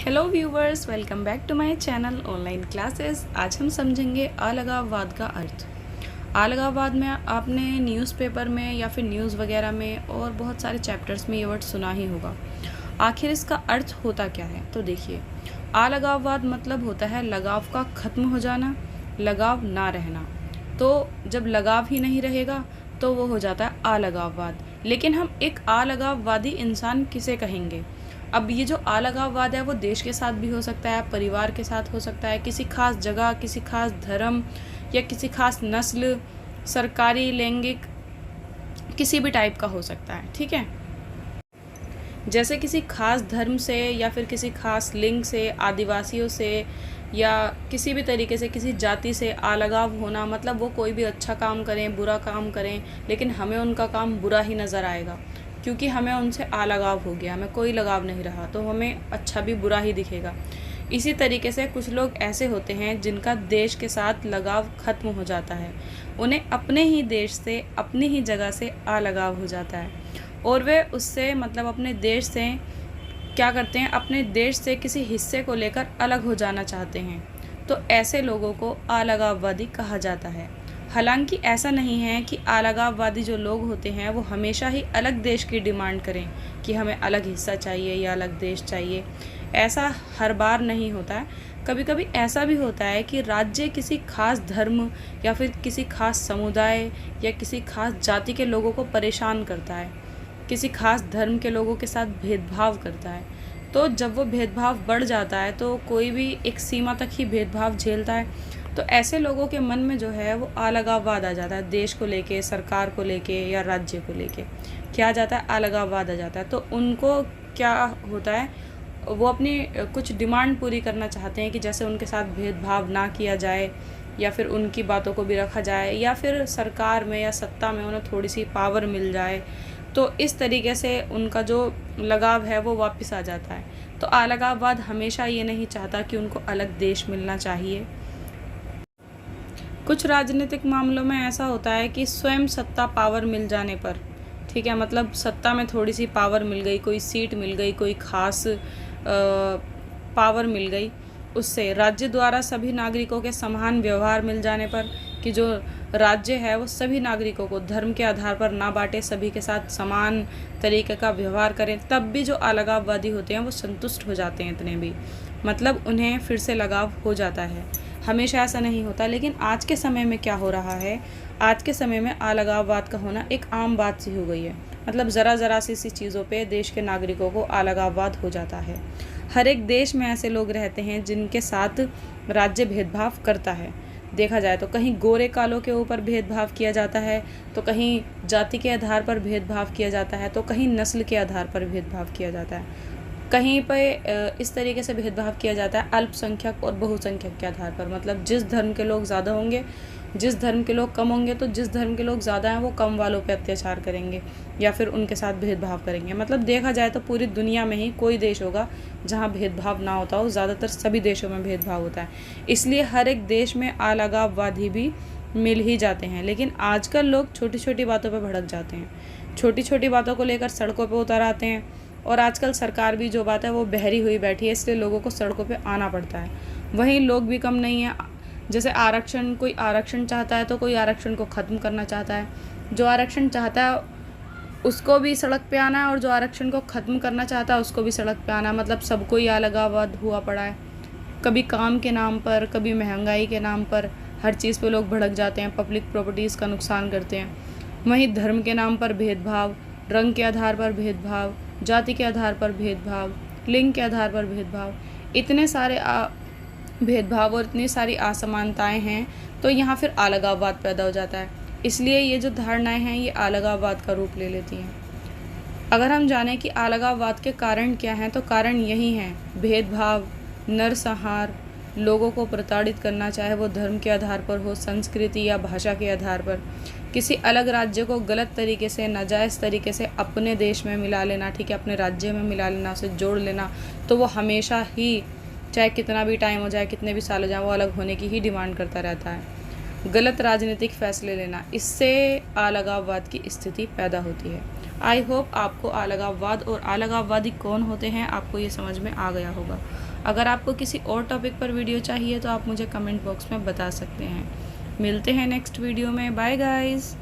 Hello viewers, welcome back to my channel online classes. आज हम समझेंगे अलगाववाद का अर्थ। अलगाववाद में आपने न्यूज़पेपर में या फिर न्यूज़ वगैरह में और बहुत सारे चैप्टर्स में ये वर्ड सुना ही होगा। आखिर इसका अर्थ होता क्या है? तो देखिए, अलगाववाद मतलब होता है लगाव का ख़त्म हो जाना, लगाव ना रहना। तो जब लगाव ही नहीं रहेगा तो वो हो जाता है अलगाववाद। लेकिन हम एक अलगाववादी इंसान किसे कहेंगे? अब ये जो अलगाववाद है वो देश के साथ भी हो सकता है, परिवार के साथ हो सकता है, किसी खास जगह, किसी खास धर्म या किसी खास नस्ल, सरकारी, लैंगिक, किसी भी टाइप का हो सकता है। ठीक है, जैसे किसी खास धर्म से या फिर किसी खास लिंग से, आदिवासियों से या किसी भी तरीके से किसी जाति से अलगाव होना, मतलब वो कोई भी अच्छा काम करें, बुरा काम करें, लेकिन हमें उनका काम बुरा ही नज़र आएगा क्योंकि हमें उनसे अलगाव हो गया, हमें कोई लगाव नहीं रहा, तो हमें अच्छा भी बुरा ही दिखेगा। इसी तरीके से कुछ लोग ऐसे होते हैं जिनका देश के साथ लगाव ख़त्म हो जाता है, उन्हें अपने ही देश से, अपनी ही जगह से अलगाव हो जाता है और वे उससे, मतलब अपने देश से क्या करते हैं, अपने देश से किसी हिस्से को लेकर अलग हो जाना चाहते हैं। तो ऐसे लोगों को अलगाववादी कहा जाता है। हालांकि ऐसा नहीं है कि अलगाववादी जो लोग होते हैं वो हमेशा ही अलग देश की डिमांड करें कि हमें अलग हिस्सा चाहिए या अलग देश चाहिए। ऐसा हर बार नहीं होता है। कभी कभी ऐसा भी होता है कि राज्य किसी खास धर्म या फिर किसी खास समुदाय या किसी खास जाति के लोगों को परेशान करता है, किसी खास धर्म के लोगों के साथ भेदभाव करता है। तो जब वो भेदभाव बढ़ जाता है तो कोई भी एक सीमा तक ही भेदभाव झेलता है, तो ऐसे लोगों के मन में जो है वो अलगाववाद आ जाता है। देश को लेके, सरकार को लेके या राज्य को लेके क्या आ जाता है, अलगाववाद आ जाता है। तो उनको क्या होता है, वो अपनी कुछ डिमांड पूरी करना चाहते हैं कि जैसे उनके साथ भेदभाव ना किया जाए या फिर उनकी बातों को भी रखा जाए या फिर सरकार में या सत्ता में उन्हें थोड़ी सी पावर मिल जाए। तो इस तरीके से उनका जो लगाव है वो वापस आ जाता है। तो अलगाववाद हमेशा ये नहीं चाहता कि उनको अलग देश मिलना चाहिए। कुछ राजनीतिक मामलों में ऐसा होता है कि स्वयं सत्ता, पावर मिल जाने पर, ठीक है, मतलब सत्ता में थोड़ी सी पावर मिल गई, कोई सीट मिल गई, कोई खास पावर मिल गई, उससे राज्य द्वारा सभी नागरिकों के समान व्यवहार मिल जाने पर, कि जो राज्य है वो सभी नागरिकों को धर्म के आधार पर ना बांटे, सभी के साथ समान तरीके का व्यवहार करें, तब भी जो अलगाववादी होते हैं वो संतुष्ट हो जाते हैं। इतने भी, मतलब उन्हें फिर से लगाव हो जाता है। हमेशा ऐसा नहीं होता। लेकिन आज के समय में क्या हो रहा है, आज के समय में अलगाववाद का होना एक आम बात सी हो गई है। मतलब ज़रा सी चीज़ों पे देश के नागरिकों को अलगाववाद हो जाता है। हर एक देश में ऐसे लोग रहते हैं जिनके साथ राज्य भेदभाव करता है। देखा जाए तो कहीं गोरे कालों के ऊपर भेदभाव किया जाता है, तो कहीं जाति के आधार पर भेदभाव किया जाता है, तो कहीं नस्ल के आधार पर भेदभाव किया जाता है। कहीं पे इस तरीके से भेदभाव किया जाता है अल्पसंख्यक और बहुसंख्यक के आधार पर। मतलब जिस धर्म के लोग ज़्यादा होंगे, जिस धर्म के लोग कम होंगे, तो जिस धर्म के लोग ज़्यादा हैं वो कम वालों पे अत्याचार करेंगे या फिर उनके साथ भेदभाव करेंगे। मतलब देखा जाए तो पूरी दुनिया में ही कोई देश होगा जहाँ भेदभाव ना होता हो। ज़्यादातर सभी देशों में भेदभाव होता है। इसलिए हर एक देश में अलगाववादी भी मिल ही जाते हैं। लेकिन आजकल लोग छोटी छोटी बातों पर भड़क जाते हैं, छोटी छोटी बातों को लेकर सड़कों पर उतर आते हैं। और आजकल सरकार भी जो बात है वो बहरी हुई बैठी है, इसलिए लोगों को सड़कों पे आना पड़ता है। वहीं लोग भी कम नहीं है। जैसे आरक्षण, कोई आरक्षण चाहता है तो कोई आरक्षण को ख़त्म करना चाहता है। जो आरक्षण चाहता है उसको भी सड़क पे आना है और जो आरक्षण को ख़त्म करना चाहता है उसको भी सड़क पे आना है। मतलब सबको ही अलगाववाद हुआ पड़ा है। कभी काम के नाम पर, कभी महंगाई के नाम पर, हर चीज़ पे लोग भड़क जाते हैं, पब्लिक प्रॉपर्टीज़ का नुकसान करते हैं। वहीं धर्म के नाम पर भेदभाव, रंग के आधार पर भेदभाव, जाति के आधार पर भेदभाव, लिंग के आधार पर भेदभाव, इतने सारे भेदभाव और इतनी सारी असमानताएं हैं, तो यहाँ फिर अलगाववाद पैदा हो जाता है। इसलिए ये जो धारणाएं हैं ये अलगाववाद का रूप ले लेती हैं। अगर हम जानें कि अलगाववाद के कारण क्या हैं, तो कारण यही हैं: भेदभाव, नरसंहार, लोगों को प्रताड़ित करना, चाहे वो धर्म के आधार पर हो, संस्कृति या भाषा के आधार पर, किसी अलग राज्य को गलत तरीके से, नाजायज़ तरीके से अपने देश में मिला लेना, ठीक है, अपने राज्य में मिला लेना, उसे जोड़ लेना। तो वो हमेशा ही, चाहे कितना भी टाइम हो जाए, कितने भी साल हो जाए, वो अलग होने की ही डिमांड करता रहता है। गलत राजनीतिक फैसले लेना, इससे अलगाववाद की स्थिति पैदा होती है। आई होप आपको अलगाववाद और अलगाववादी कौन होते हैं आपको ये समझ में आ गया होगा। अगर आपको किसी और टॉपिक पर वीडियो चाहिए तो आप मुझे कमेंट बॉक्स में बता सकते हैं। मिलते हैं नेक्स्ट वीडियो में। Bye guys.